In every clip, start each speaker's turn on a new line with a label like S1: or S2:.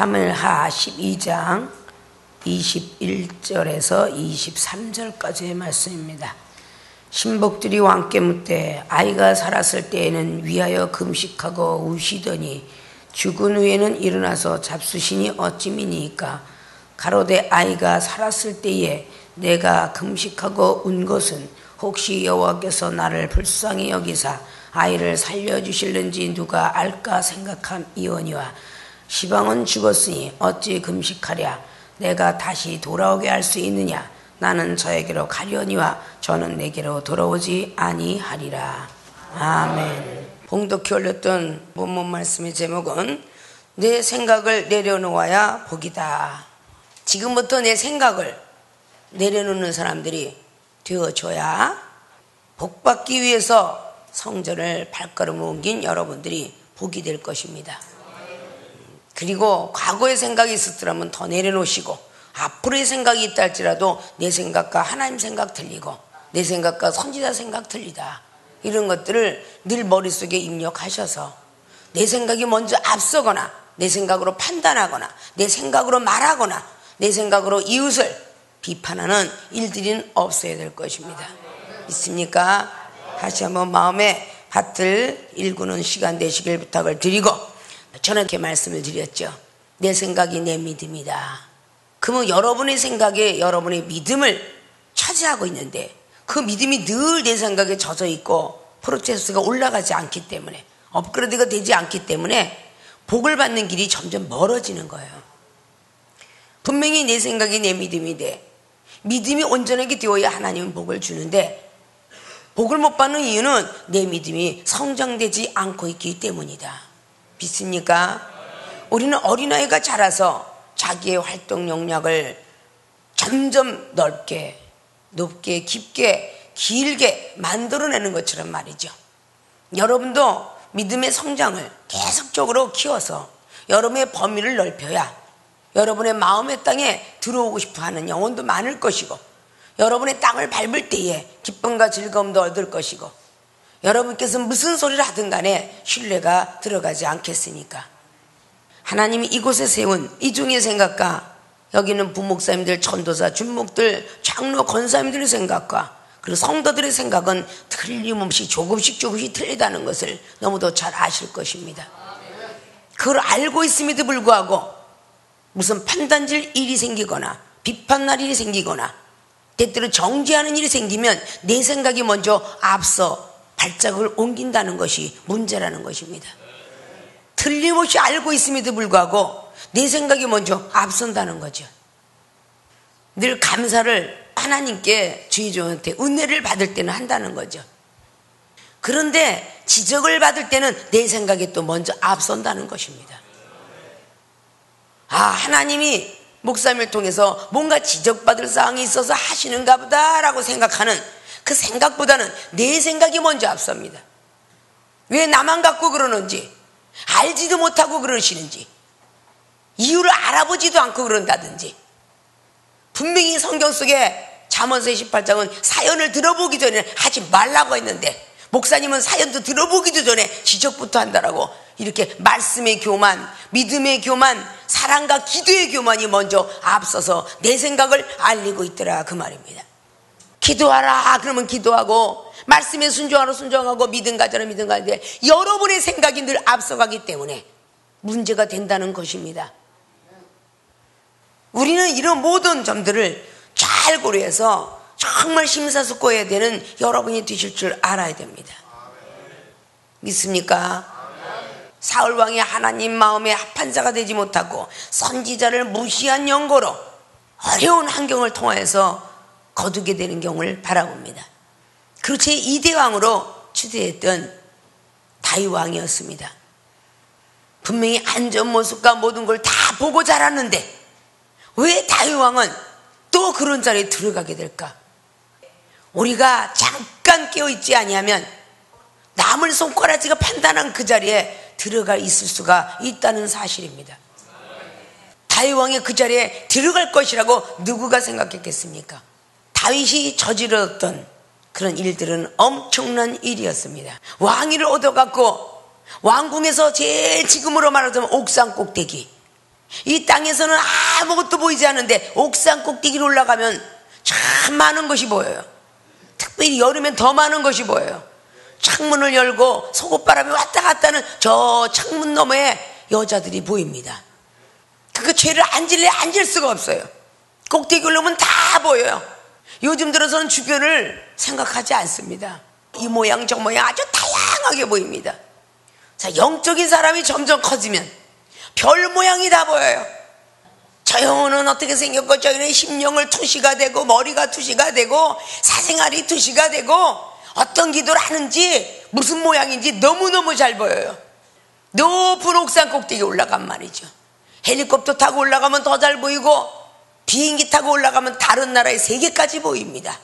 S1: 사무엘하 12장 21절에서 23절까지의 말씀입니다. 신복들이 왕께 묻되 아이가 살았을 때에는 위하여 금식하고 우시더니 죽은 후에는 일어나서 잡수시니 어찌 미니이까? 가로되 아이가 살았을 때에 내가 금식하고 운 것은 혹시 여호와께서 나를 불쌍히 여기사 아이를 살려주실는지 누가 알까 생각함이오니와 시방은 죽었으니 어찌 금식하랴? 내가 다시 돌아오게 할 수 있느냐? 나는 저에게로 가려니와 저는 내게로 돌아오지 아니하리라. 아멘. 봉독해 올렸던 본문 말씀의 제목은 내 생각을 내려놓아야 복이다. 지금부터 내 생각을 내려놓는 사람들이 되어줘야 복받기 위해서 성전을 발걸음을 옮긴 여러분들이 복이 될 것입니다. 그리고 과거의 생각이 있었더라면 더 내려놓으시고 앞으로의 생각이 있다 할지라도 내 생각과 하나님 생각 틀리고 내 생각과 선지자 생각 틀리다, 이런 것들을 늘 머릿속에 입력하셔서 내 생각이 먼저 앞서거나 내 생각으로 판단하거나 내 생각으로 말하거나 내 생각으로 이웃을 비판하는 일들은 없어야 될 것입니다. 있습니까? 다시 한번 마음의 밭을 일구는 시간 되시길 부탁을 드리고, 저는 이렇게 말씀을 드렸죠. 내 생각이 내 믿음이다. 그러면 여러분의 생각에 여러분의 믿음을 차지하고 있는데 그 믿음이 늘 내 생각에 젖어 있고 프로세스가 올라가지 않기 때문에, 업그레이드가 되지 않기 때문에 복을 받는 길이 점점 멀어지는 거예요. 분명히 내 생각이 내 믿음인데 믿음이 온전하게 되어야 하나님은 복을 주는데 복을 못 받는 이유는 내 믿음이 성장되지 않고 있기 때문이다. 믿습니까? 우리는 어린아이가 자라서 자기의 활동 역량을 점점 넓게, 높게, 깊게, 길게 만들어내는 것처럼 말이죠. 여러분도 믿음의 성장을 계속적으로 키워서 여러분의 범위를 넓혀야 여러분의 마음의 땅에 들어오고 싶어하는 영혼도 많을 것이고, 여러분의 땅을 밟을 때에 기쁨과 즐거움도 얻을 것이고, 여러분께서 무슨 소리를 하든 간에 신뢰가 들어가지 않겠습니까? 하나님이 이곳에 세운 이중의 생각과 여기는 부목사님들, 전도사, 준목들, 장로, 권사님들의 생각과 그리고 성도들의 생각은 틀림없이 조금씩 틀리다는 것을 너무도 잘 아실 것입니다. 그걸 알고 있음에도 불구하고 무슨 판단질 일이 생기거나 비판날 일이 생기거나 때때로 정죄하는 일이 생기면 내 생각이 먼저 앞서 발자국을 옮긴다는 것이 문제라는 것입니다. 틀림없이 알고 있음에도 불구하고 내 생각이 먼저 앞선다는 거죠. 늘 감사를 하나님께 주의종한테 은혜를 받을 때는 한다는 거죠. 그런데 지적을 받을 때는 내 생각이 또 먼저 앞선다는 것입니다. 하나님이 목사님을 통해서 뭔가 지적받을 사항이 있어서 하시는가 보다라고 생각하는 그 생각보다는 내 생각이 먼저 앞섭니다. 왜 나만 갖고 그러는지 알지도 못하고 그러시는지, 이유를 알아보지도 않고 그런다든지. 분명히 성경 속에 잠언서 18장은 사연을 들어보기 전에 하지 말라고 했는데 목사님은 사연도 들어보기도 전에 지적부터 한다라고, 이렇게 말씀의 교만, 믿음의 교만, 사랑과 기도의 교만이 먼저 앞서서 내 생각을 알리고 있더라, 그 말입니다. 기도하라 그러면 기도하고, 말씀에 순종하라 순종하고, 믿음 가져라 믿음 가져라, 여러분의 생각이 늘 앞서가기 때문에 문제가 된다는 것입니다. 우리는 이런 모든 점들을 잘 고려해서 정말 심사숙고해야 되는 여러분이 되실 줄 알아야 됩니다. 믿습니까? 사울 왕이 하나님 마음에 합한 자가 되지 못하고 선지자를 무시한 연고로 어려운 환경을 통해서 거두게 되는 경우를 바라봅니다. 그 제2대 왕으로 추대했던 다윗 왕이었습니다. 분명히 안전 모습과 모든 걸 다 보고 자랐는데 왜 다윗 왕은 또 그런 자리에 들어가게 될까? 우리가 잠깐 깨어있지 아니하면 남을 손가락질가 판단한 그 자리에 들어가 있을 수가 있다는 사실입니다. 다윗 왕이 그 자리에 들어갈 것이라고 누구가 생각했겠습니까? 다윗이 저질렀던 그런 일들은 엄청난 일이었습니다. 왕위를 얻어갖고 왕궁에서 제일 지금으로 말하자면 옥상 꼭대기, 이 땅에서는 아무것도 보이지 않는데 옥상 꼭대기로 올라가면 참 많은 것이 보여요. 특별히 여름엔 더 많은 것이 보여요. 창문을 열고 속옷바람이 왔다 갔다 하는 저 창문 너머에 여자들이 보입니다. 그 죄를 앉을 수가 없어요. 꼭대기 올라오면 다 보여요. 요즘 들어서는 주변을 생각하지 않습니다. 이 모양 저 모양 아주 다양하게 보입니다. 자, 영적인 사람이 점점 커지면 별 모양이 다 보여요. 저 영혼은 어떻게 생겼고 저기는 심령을 투시가 되고 머리가 투시가 되고 사생활이 투시가 되고 어떤 기도를 하는지 무슨 모양인지 너무너무 잘 보여요. 높은 옥상 꼭대기에 올라간 말이죠. 헬리콥터 타고 올라가면 더 잘 보이고 비행기 타고 올라가면 다른 나라의 세계까지 보입니다.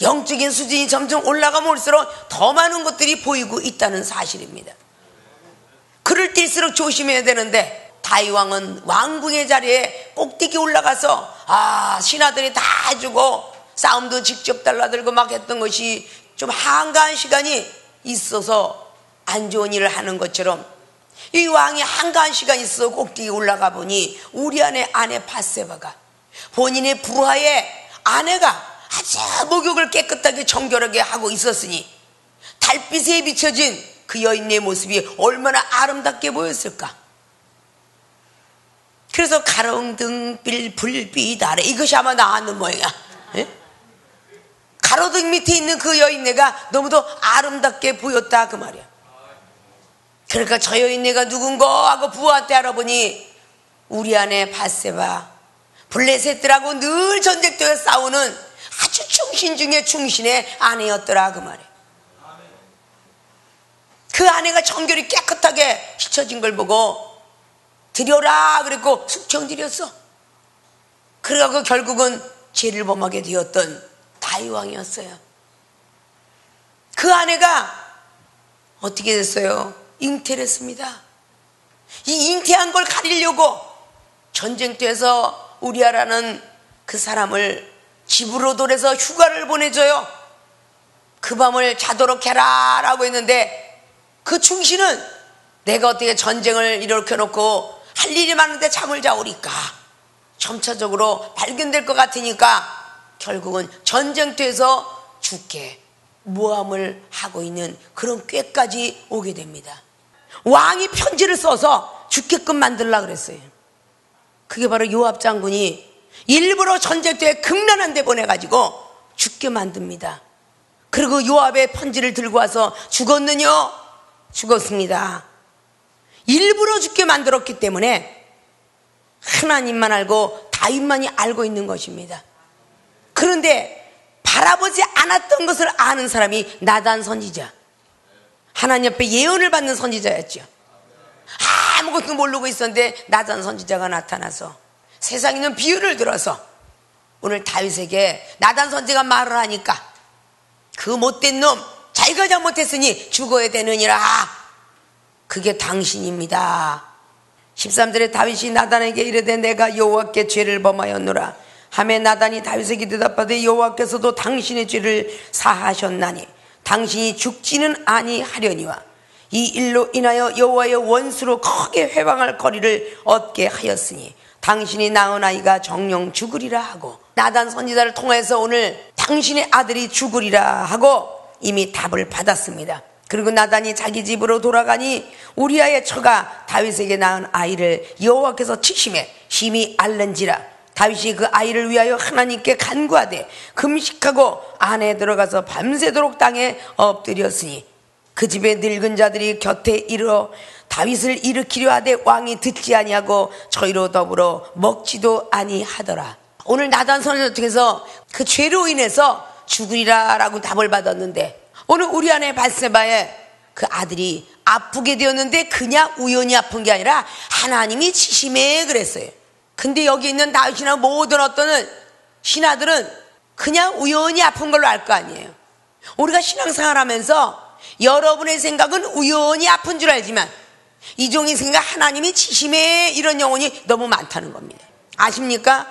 S1: 영적인 수준이 점점 올라가면 올수록 더 많은 것들이 보이고 있다는 사실입니다. 그럴 때일수록 조심해야 되는데 다윗 왕은 왕궁의 자리에 꼭대기 올라가서 신하들이 다 해주고 싸움도 직접 달라들고 막 했던 것이 좀 한가한 시간이 있어서 안 좋은 일을 하는 것처럼 이 왕이 한가한 시간이 있어 꼭대기 올라가 보니 우리아의 아내 밧세바가 본인의 부하의 아내가 아주 목욕을 깨끗하게 정결하게 하고 있었으니 달빛에 비춰진 그 여인의 모습이 얼마나 아름답게 보였을까. 그래서 가로등 불빛 아래 이것이 아마 나왔는 모양이야. 예? 가로등 밑에 있는 그 여인네가 너무도 아름답게 보였다 그 말이야. 그러니까 저 여인네가 누군가 하고 부하한테 알아보니 우리 아내 밧세바 블레셋들하고 늘 전쟁터에 싸우는 아주 충신 중에 충신의 아내였더라 그 말이야. 그 아내가 정결이 깨끗하게 씻어진 걸 보고 드려라 그랬고 숙청 드렸어. 그래갖고 결국은 죄를 범하게 되었던 다윗 왕이었어요. 그 아내가 어떻게 됐어요? 잉태를 했습니다. 이 잉태한 걸 가리려고 전쟁터에서 우리아라는 그 사람을 집으로 돌려서 휴가를 보내줘요. 그 밤을 자도록 해라 라고 했는데 그 충신은 내가 어떻게 전쟁을 일으켜 놓고 할 일이 많은데 잠을 자오리까 점차적으로 발견될 것 같으니까 결국은 전쟁터에서 죽게 모함을 하고 있는 그런 꾀까지 오게 됩니다. 왕이 편지를 써서 죽게끔 만들려고 그랬어요. 그게 바로 요압 장군이 일부러 전쟁터에 극난한 데 보내가지고 죽게 만듭니다. 그리고 요압의 편지를 들고 와서 죽었느냐? 죽었습니다. 일부러 죽게 만들었기 때문에 하나님만 알고 다윗만이 알고 있는 것입니다. 그런데 바라보지 않았던 것을 아는 사람이 나단 선지자, 하나님 앞에 예언을 받는 선지자였죠. 아무것도 모르고 있었는데 나단 선지자가 나타나서 세상에 있는 비유를 들어서 오늘 다윗에게 나단 선지자가 말을 하니까 그 못된 놈 자기가 잘못했으니 죽어야 되느니라. 그게 당신입니다. 13절에 다윗이 나단에게 이르되 내가 여호와께 죄를 범하였노라 하매 나단이 다윗에게 대답하되 여호와께서도 당신의 죄를 사하셨나니 당신이 죽지는 아니하려니와 이 일로 인하여 여호와의 원수로 크게 회방할 거리를 얻게 하였으니 당신이 낳은 아이가 정령 죽으리라 하고 나단 선지자를 통해서 오늘 당신의 아들이 죽으리라 하고 이미 답을 받았습니다. 그리고 나단이 자기 집으로 돌아가니 우리아의 처가 다윗에게 낳은 아이를 여호와께서 치심에 심히 앓는지라 다윗이 그 아이를 위하여 하나님께 간구하되 금식하고 안에 들어가서 밤새도록 땅에 엎드렸으니 그 집에 늙은 자들이 곁에 이르러 다윗을 일으키려 하되 왕이 듣지 아니하고 저희로 더불어 먹지도 아니하더라. 오늘 나단 선지자 통해서 그 죄로 인해서 죽으리라 라고 답을 받았는데 오늘 우리 아내 밧세바의 그 아들이 아프게 되었는데 그냥 우연히 아픈 게 아니라 하나님이 치심에 그랬어요. 근데 여기 있는 다윗이나 모든 어떤 신하들은 그냥 우연히 아픈 걸로 알 거 아니에요. 우리가 신앙생활 하면서 여러분의 생각은 우연히 아픈 줄 알지만 이종의 생각 하나님이 치심에 이런 영혼이 너무 많다는 겁니다. 아십니까?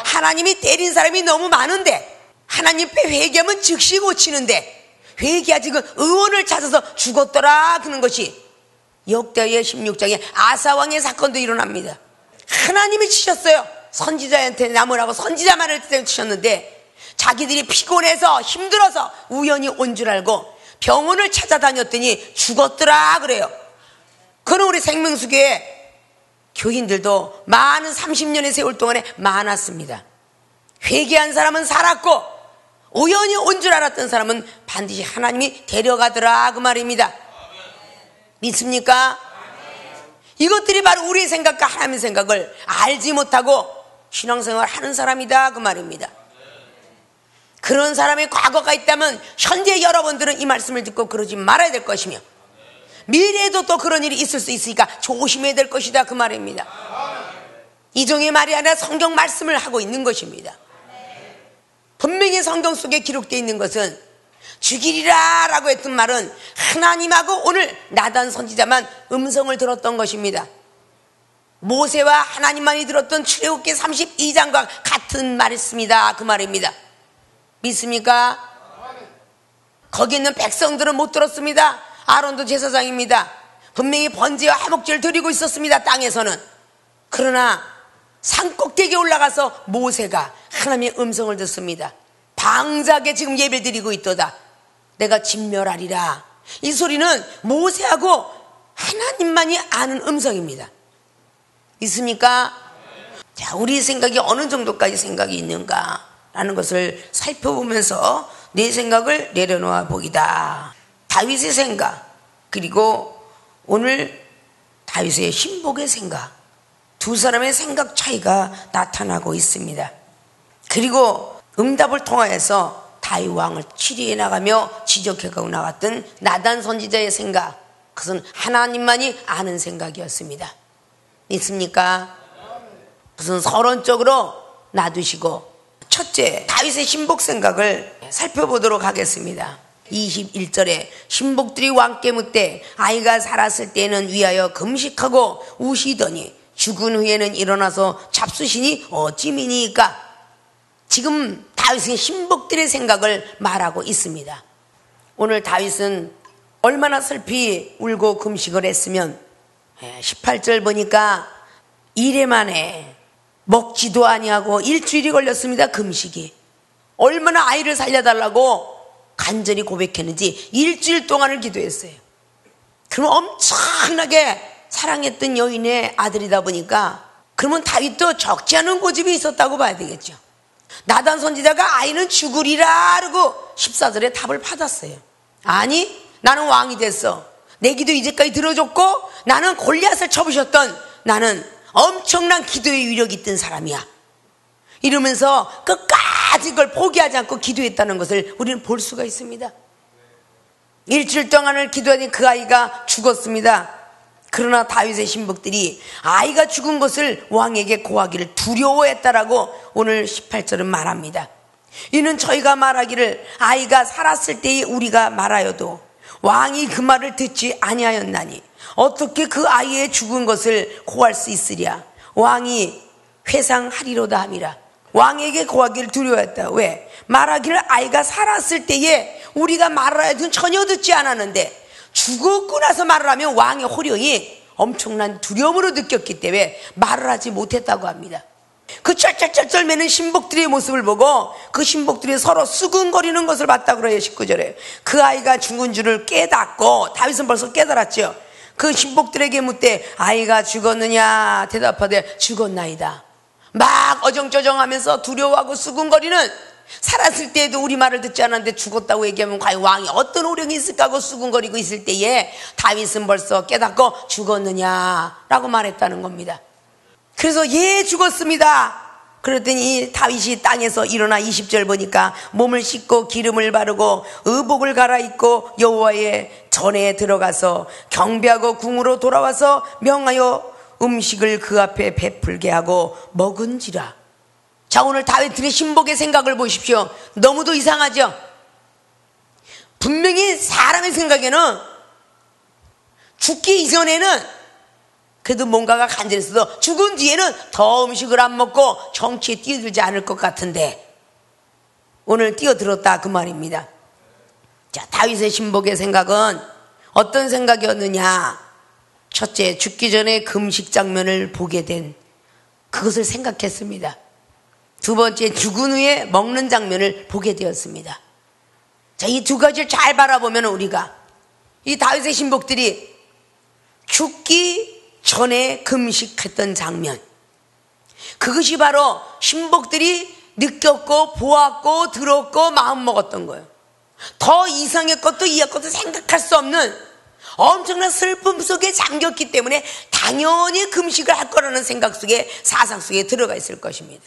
S1: 하나님이 때린 사람이 너무 많은데 하나님 앞에 회개하면 즉시 고치는데 회개하지 그 의원을 찾아서 죽었더라 그런 것이 역대하 16장에 아사왕의 사건도 일어납니다. 하나님이 치셨어요. 선지자한테 남으라고 선지자만을 치셨는데 자기들이 피곤해서 힘들어서 우연히 온 줄 알고 병원을 찾아다녔더니 죽었더라 그래요. 그는 우리 생명수교회 교인들도 많은 30년의 세월 동안에 많았습니다. 회개한 사람은 살았고 우연히 온 줄 알았던 사람은 반드시 하나님이 데려가더라 그 말입니다. 믿습니까? 이것들이 바로 우리의 생각과 하나님의 생각을 알지 못하고 신앙생활을 하는 사람이다 그 말입니다. 그런 사람의 과거가 있다면 현재 여러분들은 이 말씀을 듣고 그러지 말아야 될 것이며 미래에도 또 그런 일이 있을 수 있으니까 조심해야 될 것이다 그 말입니다. 이종의 말이 아니라 성경 말씀을 하고 있는 것입니다. 분명히 성경 속에 기록되어 있는 것은 죽이리라 라고 했던 말은 하나님하고 오늘 나단 선지자만 음성을 들었던 것입니다. 모세와 하나님만이 들었던 출애굽기 32장과 같은 말씀이다 그 말입니다. 믿습니까? 거기 있는 백성들은 못 들었습니다. 아론도 제사장입니다. 분명히 번제와 화목제를 드리고 있었습니다. 땅에서는. 그러나 산꼭대기에 올라가서 모세가 하나님의 음성을 듣습니다. 방작에 지금 예배를 드리고 있도다. 내가 진멸하리라. 이 소리는 모세하고 하나님만이 아는 음성입니다. 있습니까? 자, 우리 생각이 어느 정도까지 생각이 있는가 라는 것을 살펴보면서 내 생각을 내려놓아 보기다. 다윗의 생각 그리고 오늘 다윗의 신복의 생각, 두 사람의 생각 차이가 나타나고 있습니다. 그리고 응답을 통하여서 다윗 왕을 치리해 나가며 지적해가고 나왔던 나단 선지자의 생각, 그것은 하나님만이 아는 생각이었습니다. 있습니까? 무슨 서론적으로 놔두시고 첫째, 다윗의 신복 생각을 살펴보도록 하겠습니다. 21절에 신복들이 왕께 묻되 아이가 살았을 때에는 위하여 금식하고 우시더니 죽은 후에는 일어나서 잡수시니 어찌미니까. 지금 다윗의 신복들의 생각을 말하고 있습니다. 오늘 다윗은 얼마나 슬피 울고 금식을 했으면 18절 보니까 이래 만에 먹지도 아니하고 일주일이 걸렸습니다. 금식이. 얼마나 아이를 살려달라고 간절히 고백했는지 일주일 동안을 기도했어요. 그럼 엄청나게 사랑했던 여인의 아들이다 보니까 그러면 다윗도 적지 않은 고집이 있었다고 봐야 되겠죠. 나단 선지자가 아이는 죽으리라 그러고 14절에 답을 받았어요. 아니, 나는 왕이 됐어. 내 기도 이제까지 들어줬고 나는 골리앗을 쳐부셨던 나는 엄청난 기도의 위력이 있던 사람이야. 이러면서 끝까지 그걸 포기하지 않고 기도했다는 것을 우리는 볼 수가 있습니다. 일주일 동안을 기도하니 그 아이가 죽었습니다. 그러나 다윗의 신복들이 아이가 죽은 것을 왕에게 고하기를 두려워했다라고 오늘 18절은 말합니다. 이는 저희가 말하기를 아이가 살았을 때에 우리가 말하여도 왕이 그 말을 듣지 아니하였나니 어떻게 그 아이의 죽은 것을 고할 수 있으랴. 왕이 회상하리로다 함이라. 왕에게 고하기를 두려워했다. 왜? 말하기를 아이가 살았을 때에 우리가 말하여도 전혀 듣지 않았는데 죽었고 나서 말을 하면 왕의 호령이 엄청난 두려움으로 느꼈기 때문에 말을 하지 못했다고 합니다. 그 쩔쩔쩔쩔 매는 신복들의 모습을 보고 그 신복들이 서로 수근거리는 것을 봤다 그래요. 19절에 그 아이가 죽은 줄을 깨닫고 다윗은 벌써 깨달았죠. 그 신복들에게 묻되 아이가 죽었느냐 대답하되 죽었나이다. 막 어정쩌정하면서 두려워하고 수근거리는, 살았을 때에도 우리 말을 듣지 않았는데 죽었다고 얘기하면 과연 왕이 어떤 호령이 있을까 하고 수근거리고 있을 때에 다윗은 벌써 깨닫고 죽었느냐라고 말했다는 겁니다. 그래서 예 죽었습니다. 그랬더니 다윗이 땅에서 일어나 20절 보니까 몸을 씻고 기름을 바르고 의복을 갈아입고 여호와의 전에 들어가서 경배하고 궁으로 돌아와서 명하여 음식을 그 앞에 베풀게 하고 먹은지라. 자, 오늘 다윗의 신복의 생각을 보십시오. 너무도 이상하죠? 분명히 사람의 생각에는 죽기 이전에는 그래도 뭔가가 간절했어도 죽은 뒤에는 더 음식을 안 먹고 정치에 뛰어들지 않을 것 같은데 오늘 뛰어들었다 그 말입니다. 자, 다윗의 신복의 생각은 어떤 생각이었느냐? 첫째, 죽기 전에 금식 장면을 보게 된 그것을 생각했습니다. 두 번째, 죽은 후에 먹는 장면을 보게 되었습니다. 자, 이 두 가지를 잘 바라보면 우리가 이 다윗의 신복들이 죽기 전에 금식했던 장면, 그것이 바로 신복들이 느꼈고 보았고 들었고 마음먹었던 거예요. 더 이상의 것도 이하 것도 생각할 수 없는 엄청난 슬픔 속에 잠겼기 때문에 당연히 금식을 할 거라는 생각 속에, 사상 속에 들어가 있을 것입니다.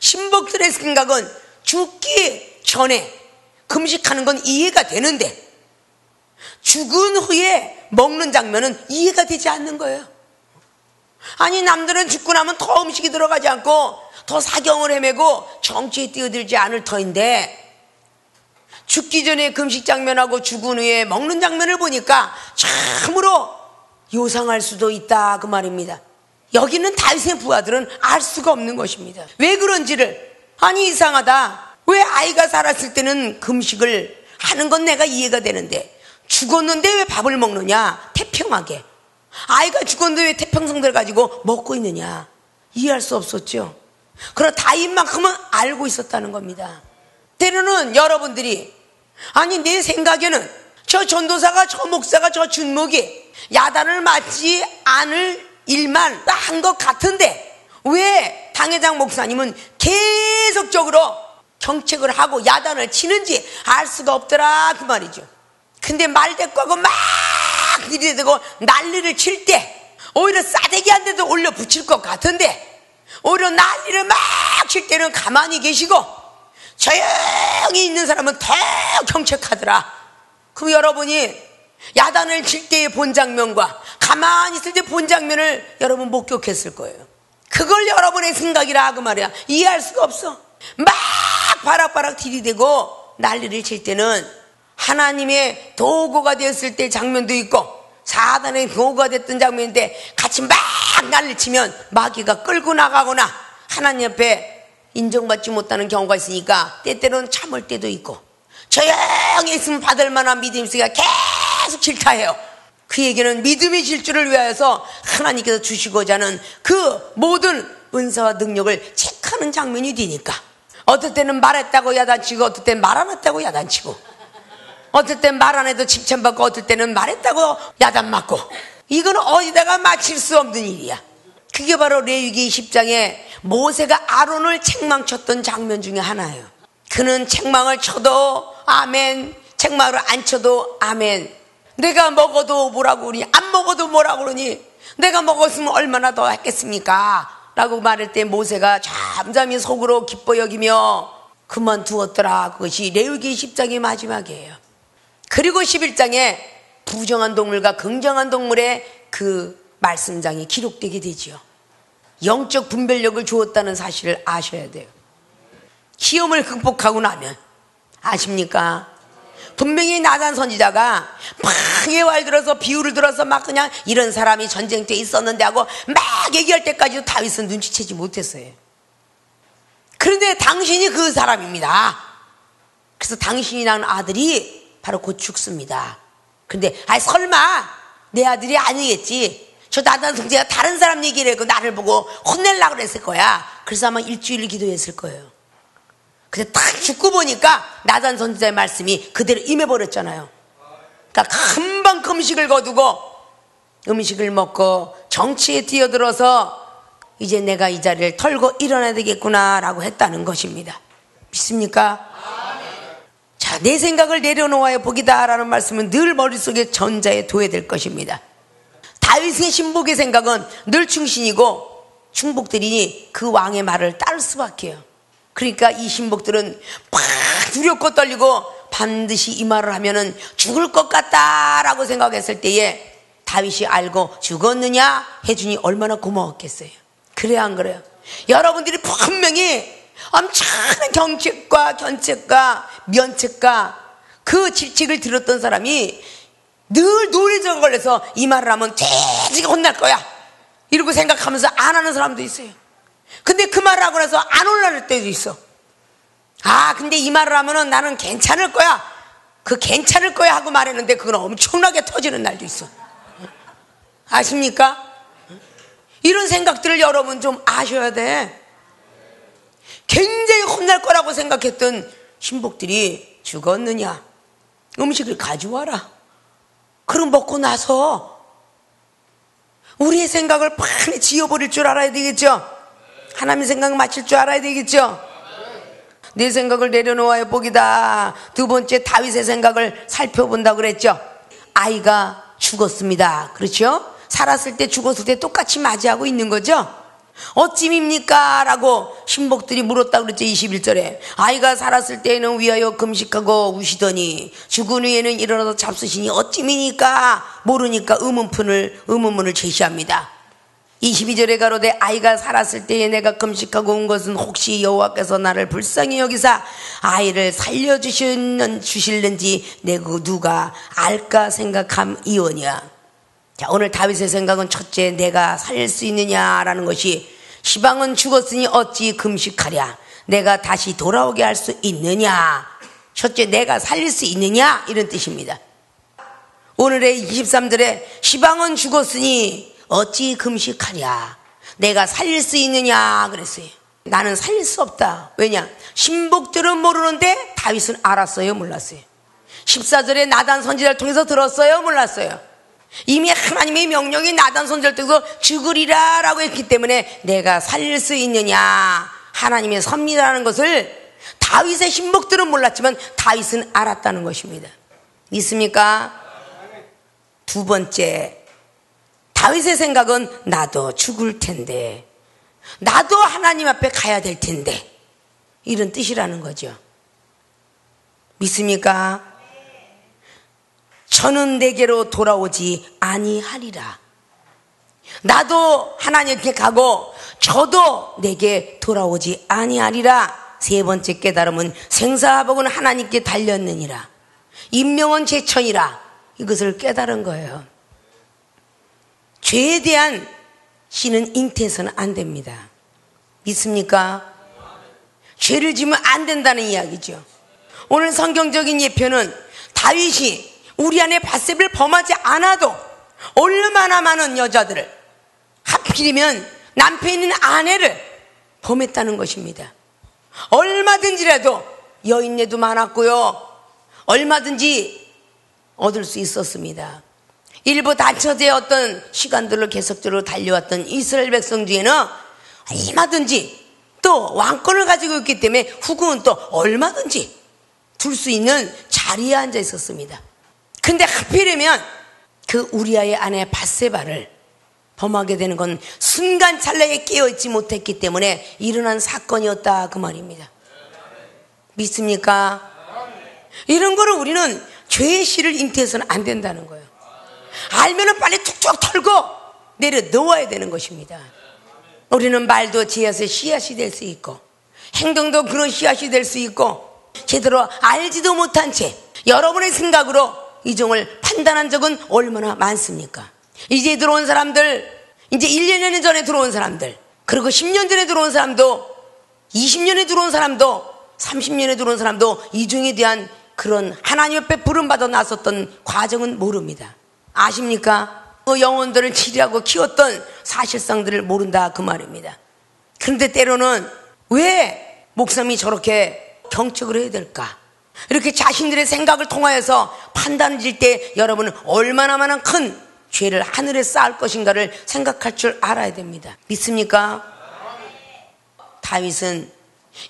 S1: 신복들의 생각은 죽기 전에 금식하는 건 이해가 되는데 죽은 후에 먹는 장면은 이해가 되지 않는 거예요. 아니, 남들은 죽고 나면 더 음식이 들어가지 않고 더 사경을 헤매고 정치에 뛰어들지 않을 터인데 죽기 전에 금식 장면하고 죽은 후에 먹는 장면을 보니까 참으로 요상할 수도 있다, 그 말입니다. 여기는 다윗의 부하들은 알 수가 없는 것입니다. 왜 그런지를, 아니 이상하다, 왜 아이가 살았을 때는 금식을 하는 건 내가 이해가 되는데 죽었는데 왜 밥을 먹느냐, 태평하게. 아이가 죽었는데 왜 태평성들 가지고 먹고 있느냐, 이해할 수 없었죠. 그러나 다윗만큼은 알고 있었다는 겁니다. 때로는 여러분들이, 아니 내 생각에는 저 전도사가, 저 목사가, 저 준목이 야단을 맞지 않을 일만 한 것 같은데 왜 당회장 목사님은 계속적으로 정책을 하고 야단을 치는지 알 수가 없더라, 그 말이죠. 근데 말대꾸하고 막 들이대고 난리를 칠 때 오히려 싸대기 한 대도 올려 붙일 것 같은데 오히려 난리를 막 칠 때는 가만히 계시고 조용히 있는 사람은 더 경책하더라. 그럼 여러분이 야단을 칠 때의 본 장면과 가만히 있을 때 본 장면을 여러분 목격했을 거예요. 그걸 여러분의 생각이라, 그 말이야. 이해할 수가 없어. 막 바락바락 들이대고 난리를 칠 때는 하나님의 도구가 되었을 때 장면도 있고 사단의 도구가 됐던 장면인데 같이 막 난리를 치면 마귀가 끌고 나가거나 하나님 앞에 인정받지 못하는 경우가 있으니까 때때로는 참을 때도 있고 조용히 있으면 받을 만한 믿음이 있으니까 계속 질타해요. 그 얘기는 믿음의 질주를 위하여서 하나님께서 주시고자 하는 그 모든 은사와 능력을 체크하는 장면이 되니까 어떨 때는 말했다고 야단치고 어떨 때는 말 안 했다고 야단치고 어떨 때는 말 안 해도 칭찬받고 어떨 때는 말했다고 야단 맞고, 이건 어디다가 맞힐 수 없는 일이야. 그게 바로 레위기 10장에 모세가 아론을 책망쳤던 장면 중에 하나예요. 그는 책망을 쳐도 아멘, 책망을 안 쳐도 아멘. 내가 먹어도 뭐라고 그러니, 안 먹어도 뭐라고 그러니, 내가 먹었으면 얼마나 더 했겠습니까? 라고 말할 때 모세가 잠잠히 속으로 기뻐 여기며 그만두었더라. 그것이 레위기 10장의 마지막이에요. 그리고 11장에 부정한 동물과 긍정한 동물의 그 말씀장이 기록되게 되지요. 영적 분별력을 주었다는 사실을 아셔야 돼요. 시험을 극복하고 나면, 아십니까? 분명히 나단 선지자가 막 예화를 들어서 비유를 들어서 막 그냥 이런 사람이 전쟁 때 있었는데 하고 막 얘기할 때까지도 다윗은 눈치채지 못했어요. 그런데 당신이 그 사람입니다. 그래서 당신이 낳은 아들이 바로 곧 죽습니다. 그런데 설마 내 아들이 아니겠지, 저 나단 선지자가 다른 사람 얘기를 했고 나를 보고 혼내려고 그랬을 거야. 그래서 아마 일주일 기도했을 거예요. 근데 딱 죽고 보니까 나단 선지자의 말씀이 그대로 임해버렸잖아요. 그러니까 금방 금식을 거두고 음식을 먹고 정치에 뛰어들어서 이제 내가 이 자리를 털고 일어나야 되겠구나 라고 했다는 것입니다. 믿습니까? 자, 내 생각을 내려놓아야 복이다 라는 말씀은 늘 머릿속에 전자에 둬야 될 것입니다. 다윗의 신복의 생각은 늘 충신이고 충복들이니 그 왕의 말을 따를 수밖에요. 그러니까 이 신복들은 막 두렵고 떨리고 반드시 이 말을 하면은 죽을 것 같다라고 생각했을 때에 다윗이 알고 죽었느냐 해주니 얼마나 고마웠겠어요. 그래야 안 그래요? 여러분들이 분명히 엄청난 경책과 견책과 면책과 그 질책을 들었던 사람이 늘 노래져 걸려서 이 말을 하면 돼지가 혼날 거야 이러고 생각하면서 안 하는 사람도 있어요. 근데 그 말을 하고 나서 안 올라올 때도 있어. 아, 근데 이 말을 하면은 나는 괜찮을 거야, 그 괜찮을 거야 하고 말했는데 그건 엄청나게 터지는 날도 있어. 아십니까? 이런 생각들을 여러분 좀 아셔야 돼. 굉장히 혼날 거라고 생각했던 신복들이 죽었느냐? 음식을 가져와라. 그럼 먹고 나서 우리의 생각을 많이 지워버릴 줄 알아야 되겠죠? 하나님 생각 맞출 줄 알아야 되겠죠? 내 생각을 내려놓아야 복이다. 두 번째, 다윗의 생각을 살펴본다 그랬죠? 아이가 죽었습니다. 그렇죠? 살았을 때 죽었을 때 똑같이 맞이하고 있는 거죠? 어찌입니까? 라고 신복들이 물었다 그랬죠. 21절에 아이가 살았을 때에는 위하여 금식하고 우시더니 죽은 후에는 일어나서 잡수시니 어찌입니까? 모르니까 의문문을 제시합니다. 22절에 가로되 아이가 살았을 때에 내가 금식하고 온 것은 혹시 여호와께서 나를 불쌍히 여기사 아이를 살려주실는지 내가 누가 알까 생각함이오니와. 자, 오늘 다윗의 생각은 첫째, 내가 살릴 수 있느냐라는 것이, 시방은 죽었으니 어찌 금식하랴, 내가 다시 돌아오게 할 수 있느냐. 첫째, 내가 살릴 수 있느냐, 이런 뜻입니다. 오늘의 23절에 시방은 죽었으니 어찌 금식하랴, 내가 살릴 수 있느냐 그랬어요. 나는 살릴 수 없다. 왜냐? 신복들은 모르는데 다윗은 알았어요, 몰랐어요? 14절에 나단 선지자를 통해서 들었어요, 몰랐어요? 이미 하나님의 명령이 나단 선지자를 통해서 죽으리라 라고 했기 때문에 내가 살릴 수 있느냐, 하나님의 섭리라는 것을 다윗의 신복들은 몰랐지만 다윗은 알았다는 것입니다. 믿습니까? 두 번째, 다윗의 생각은 나도 죽을 텐데, 나도 하나님 앞에 가야 될 텐데, 이런 뜻이라는 거죠. 믿습니까? 저는 내게로 돌아오지 아니하리라. 나도 하나님께 가고 저도 내게 돌아오지 아니하리라. 세 번째 깨달음은 생사복은 하나님께 달렸느니라. 인명은 제천이라. 이것을 깨달은 거예요. 죄에 대한 씨는 잉태해서는 안 됩니다. 믿습니까? 죄를 지으면 안 된다는 이야기죠. 오늘 성경적인 예표는 다윗이 우리 안에 밧세바를 범하지 않아도 얼마나 많은 여자들을, 하필이면 남편 있는 아내를 범했다는 것입니다. 얼마든지라도 여인네도 많았고요, 얼마든지 얻을 수 있었습니다. 일부 단처제의 어떤 시간들로 계속적으로 달려왔던 이스라엘 백성 중에는 얼마든지 또 왕권을 가지고 있기 때문에 후궁은 또 얼마든지 둘 수 있는 자리에 앉아 있었습니다. 근데 하필이면 그 우리아의 아내 밧세바를 범하게 되는 건 순간찰나에 깨어있지 못했기 때문에 일어난 사건이었다, 그 말입니다. 믿습니까? 이런 거를 우리는 죄의 씨를 잉태해서는 안 된다는 거예요. 알면은 빨리 툭툭 털고 내려 놓아야 되는 것입니다. 우리는 말도 지어서 씨앗이 될 수 있고, 행동도 그런 씨앗이 될 수 있고, 제대로 알지도 못한 채 여러분의 생각으로 이종을 판단한 적은 얼마나 많습니까? 이제 들어온 사람들, 이제 1년 전에 들어온 사람들, 그리고 10년 전에 들어온 사람도, 20년에 들어온 사람도, 30년에 들어온 사람도 이종에 대한 그런 하나님 옆에 부름받아 나섰던 과정은 모릅니다. 아십니까? 그 영혼들을 치료하고 키웠던 사실상들을 모른다, 그 말입니다. 그런데 때로는 왜 목사님이 저렇게 경책을 해야 될까? 이렇게 자신들의 생각을 통하여서 판단을 질 때 여러분은 얼마나 많은 큰 죄를 하늘에 쌓을 것인가를 생각할 줄 알아야 됩니다. 믿습니까? 다윗은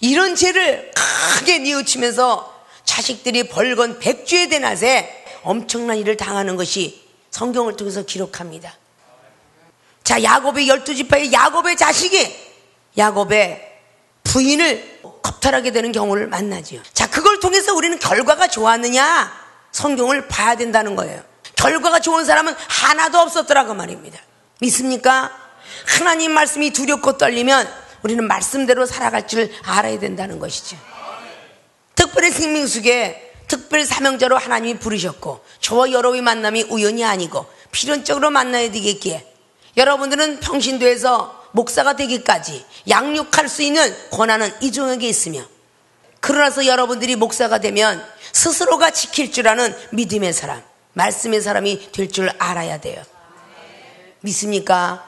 S1: 이런 죄를 크게 뉘우치면서 자식들이 벌건 100주의 대낮에 엄청난 일을 당하는 것이 성경을 통해서 기록합니다. 자, 야곱의 12지파의 야곱의 자식이 야곱의 부인을 겁탈하게 되는 경우를 만나지요. 자, 그걸 통해서 우리는 결과가 좋았느냐, 성경을 봐야 된다는 거예요. 결과가 좋은 사람은 하나도 없었더라고 말입니다. 믿습니까? 하나님 말씀이 두렵고 떨리면 우리는 말씀대로 살아갈 줄 알아야 된다는 것이죠. 특별히 생명수에 특별 사명자로 하나님이 부르셨고, 저와 여러분의 만남이 우연이 아니고 필연적으로 만나야 되겠기에 여러분들은 평신도에서 목사가 되기까지 양육할 수 있는 권한은 이종에게 있으며, 그러나서 여러분들이 목사가 되면 스스로가 지킬 줄 아는 믿음의 사람, 말씀의 사람이 될 줄 알아야 돼요. 믿습니까?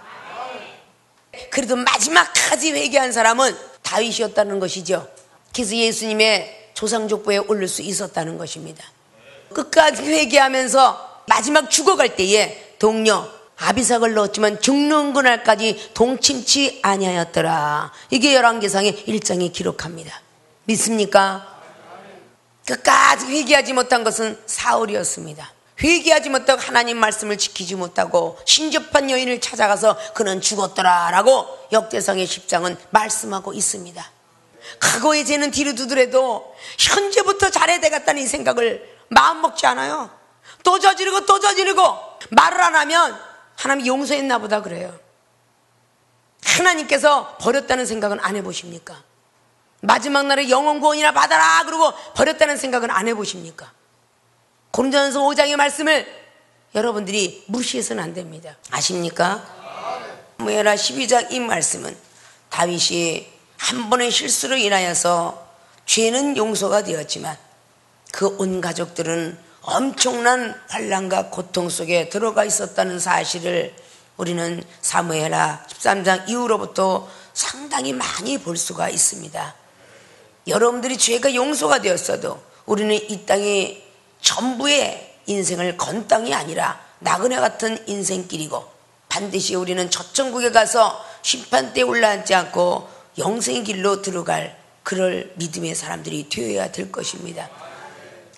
S1: 그래도 마지막까지 회개한 사람은 다윗이었다는 것이죠. 그래서 예수님의 조상족보에 오를 수 있었다는 것입니다. 끝까지 회개하면서 마지막 죽어갈 때에 동료 아비삭을 넣었지만 죽는 그날까지 동침치 아니하였더라. 이게 열왕기상의 1장에 기록합니다. 믿습니까? 끝까지 회개하지 못한 것은 사울이었습니다. 회개하지 못하고 하나님 말씀을 지키지 못하고 신접한 여인을 찾아가서 그는 죽었더라 라고 역대상의 10장은 말씀하고 있습니다. 과거의 죄는 뒤로 두더라도 현재부터 잘해야 되겠다는 이 생각을 마음 먹지 않아요. 또 저지르고 또 저지르고 말을 안 하면 하나님 용서했나 보다 그래요. 하나님께서 버렸다는 생각은 안 해보십니까? 마지막 날에 영원 구원이나 받아라 그러고 버렸다는 생각은 안 해보십니까? 고린도전서 5장의 말씀을 여러분들이 무시해서는 안 됩니다. 아십니까? 사무엘하 12장 이 말씀은 다윗이 한 번의 실수로 인하여서 죄는 용서가 되었지만 그 온 가족들은 엄청난 환난과 고통 속에 들어가 있었다는 사실을 우리는 사무엘하 13장 이후로부터 상당히 많이 볼 수가 있습니다. 여러분들이 죄가 용서가 되었어도 우리는 이 땅이 전부의 인생을 건 땅이 아니라 나그네 같은 인생길이고 반드시 우리는 첫 천국에 가서 심판대에 올라앉지 않고 영생의 길로 들어갈 그럴 믿음의 사람들이 되어야 될 것입니다.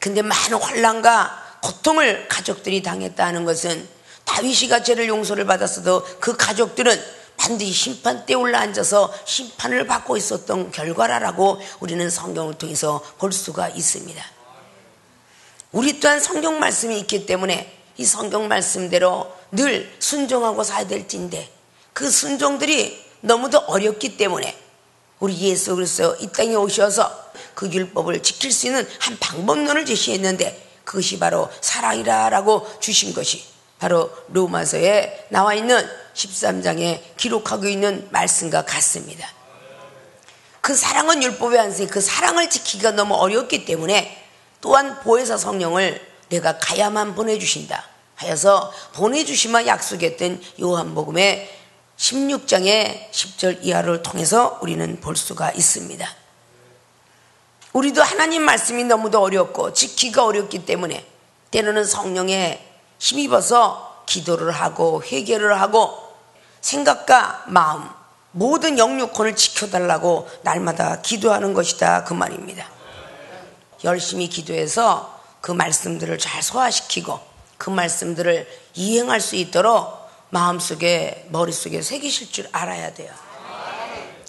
S1: 근데 많은 환난과 고통을 가족들이 당했다는 것은 다윗이가 죄를 용서를 받았어도 그 가족들은 반드시 심판대에 올라앉아서 심판을 받고 있었던 결과라고 우리는 성경을 통해서 볼 수가 있습니다. 우리 또한 성경 말씀이 있기 때문에 이 성경 말씀대로 늘 순종하고 살아야 될진데 그 순종들이 너무도 어렵기 때문에 우리 예수 그리스도 이 땅에 오셔서 그 율법을 지킬 수 있는 한 방법론을 제시했는데 그것이 바로 사랑이라고 주신 것이 바로 로마서에 나와 있는 13장에 기록하고 있는 말씀과 같습니다. 그 사랑은 율법의 안수에 그 사랑을 지키기가 너무 어렵기 때문에 또한 보혜사 성령을 내가 가야만 보내주신다 하여서 보내주시마 약속했던 요한복음의 16장의 10절 이하를 통해서 우리는 볼 수가 있습니다. 우리도 하나님 말씀이 너무도 어렵고 지키기가 어렵기 때문에 때로는 성령에 힘입어서 기도를 하고 회개를 하고 생각과 마음 모든 영육혼을 지켜달라고 날마다 기도하는 것이다 그 말입니다. 열심히 기도해서 그 말씀들을 잘 소화시키고 그 말씀들을 이행할 수 있도록 마음속에 머릿속에 새기실 줄 알아야 돼요.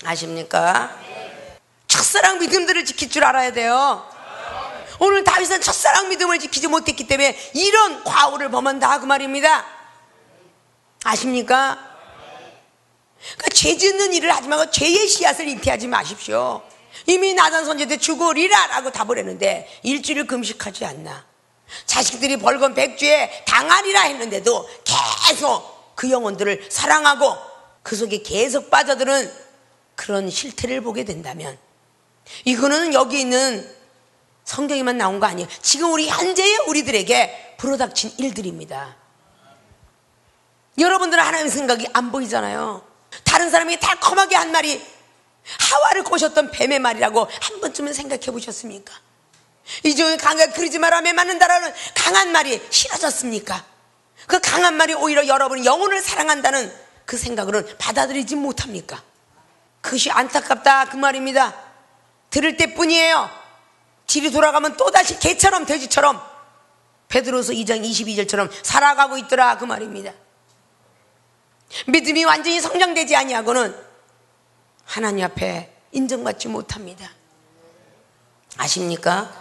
S1: 아십니까? 첫사랑 믿음들을 지킬 줄 알아야 돼요. 오늘 다윗은 첫사랑 믿음을 지키지 못했기 때문에 이런 과오를 범한다 그 말입니다. 아십니까? 그러니까 죄 짓는 일을 하지 말고 죄의 씨앗을 잉태하지 마십시오. 이미 나단 선지 때 죽으리라 라고 답을 했는데 일주일 금식하지 않나. 자식들이 벌건 백주에 당하리라 했는데도 계속 그 영혼들을 사랑하고 그 속에 계속 빠져드는 그런 실태를 보게 된다면 이거는 여기 있는 성경에만 나온 거 아니에요. 지금 우리 현재의 우리들에게 불어닥친 일들입니다. 여러분들은 하나님의 생각이 안 보이잖아요. 다른 사람이 달콤하게 한 말이 하와를 꼬셨던 뱀의 말이라고 한 번쯤은 생각해 보셨습니까? 이종의 강하게 그러지 마라 매 맞는다라는 강한 말이 싫어졌습니까? 그 강한 말이 오히려 여러분이 영혼을 사랑한다는 그 생각으로는 받아들이지 못합니까? 그것이 안타깝다 그 말입니다. 들을 때뿐이에요. 뒤로 돌아가면 또다시 개처럼 돼지처럼 베드로서 2장 22절처럼 살아가고 있더라 그 말입니다. 믿음이 완전히 성장되지 아니하고는 하나님 앞에 인정받지 못합니다. 아십니까?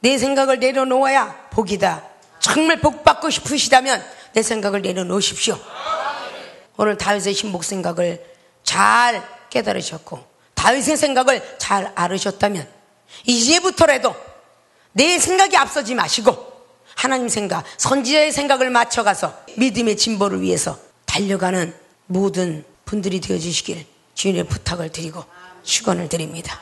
S1: 내 생각을 내려놓아야 복이다. 정말 복받고 싶으시다면 내 생각을 내려놓으십시오. 오늘 다윗의 신복 생각을 잘 깨달으셨고 다윗의 생각을 잘 알으셨다면 이제부터라도 내 생각이 앞서지 마시고 하나님 생각, 선지자의 생각을 맞춰가서 믿음의 진보를 위해서 달려가는 모든 분들이 되어주시길 주님의 부탁을 드리고 축원을 드립니다.